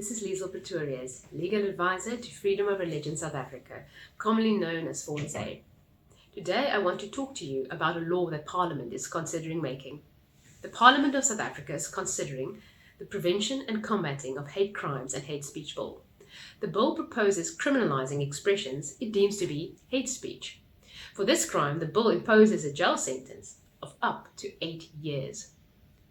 This is Liesl Pretorius, Legal Advisor to Freedom of Religion South Africa, commonly known as 4SA. Today I want to talk to you about a law that Parliament is considering making. The Parliament of South Africa is considering the Prevention and Combating of Hate Crimes and Hate Speech Bill. The bill proposes criminalising expressions it deems to be hate speech. For this crime, the bill imposes a jail sentence of up to 8 years.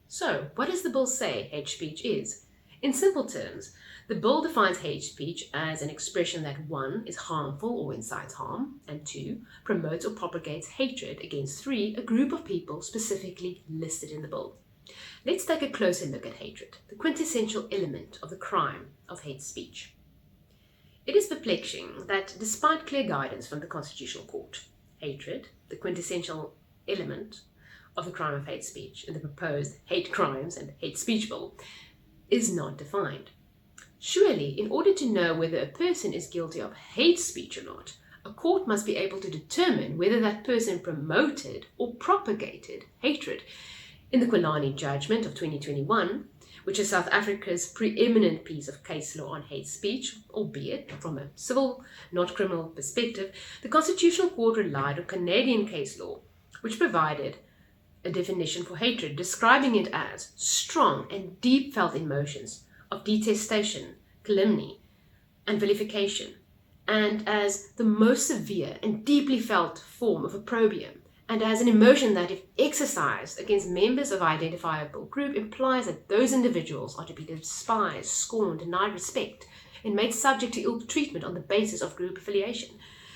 So, what does the bill say hate speech is? In simple terms, the bill defines hate speech as an expression that 1. Is harmful or incites harm, and 2. Promotes or propagates hatred against 3. A group of people specifically listed in the bill. Let's take a closer look at hatred, the quintessential element of the crime of hate speech. It is perplexing that despite clear guidance from the Constitutional Court, hatred, the quintessential element of the crime of hate speech in the proposed hate crimes and hate speech bill, is not defined. Surely, in order to know whether a person is guilty of hate speech or not, a court must be able to determine whether that person promoted or propagated hatred. In the Kwalani judgment of 2021, which is South Africa's preeminent piece of case law on hate speech, albeit from a civil, not criminal perspective, the Constitutional Court relied on Canadian case law, which provided a definition for hatred, describing it as strong and deep felt emotions of detestation, calumny, and vilification, and as the most severe and deeply felt form of opprobrium, and as an emotion that, if exercised against members of an identifiable group, implies that those individuals are to be despised, scorned, denied respect, and made subject to ill treatment on the basis of group affiliation,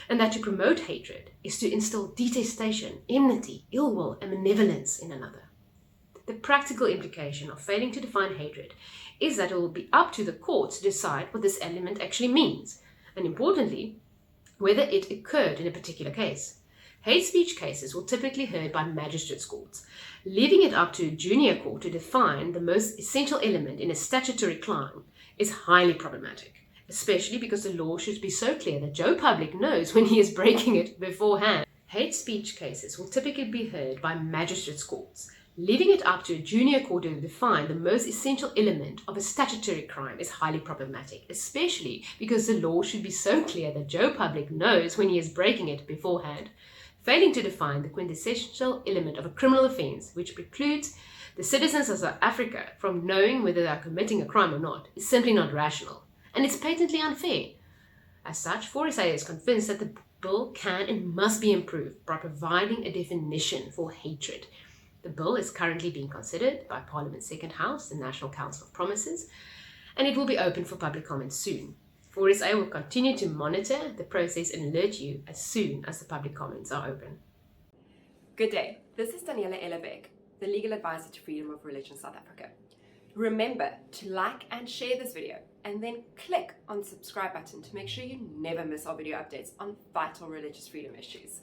and that to promote hatred is to instill detestation, enmity, ill will, and malevolence in another. The practical implication of failing to define hatred is that it will be up to the courts to decide what this element actually means, and importantly, whether it occurred in a particular case. Hate speech cases will typically be heard by magistrates' courts. Leaving it up to a junior court to define the most essential element in a statutory crime is highly problematic, especially because the law should be so clear that Joe Public knows when he is breaking it beforehand. Hate speech cases will typically be heard by magistrates' courts. Leaving it up to a junior court to define the most essential element of a statutory crime is highly problematic, especially because the law should be so clear that Joe Public knows when he is breaking it beforehand. Failing to define the quintessential element of a criminal offence, which precludes the citizens of South Africa from knowing whether they are committing a crime or not, is simply not rational, and it's patently unfair. As such, 4SA is convinced that the bill can and must be improved by providing a definition for hatred. The bill is currently being considered by Parliament's Second House, the National Council of Promises, and it will be open for public comment soon. 4SA will continue to monitor the process and alert you as soon as the public comments are open. Good day, this is Daniela Ellerbeck, the Legal Advisor to Freedom of Religion South Africa. Remember to like and share this video, and then click on the subscribe button to make sure you never miss our video updates on vital religious freedom issues.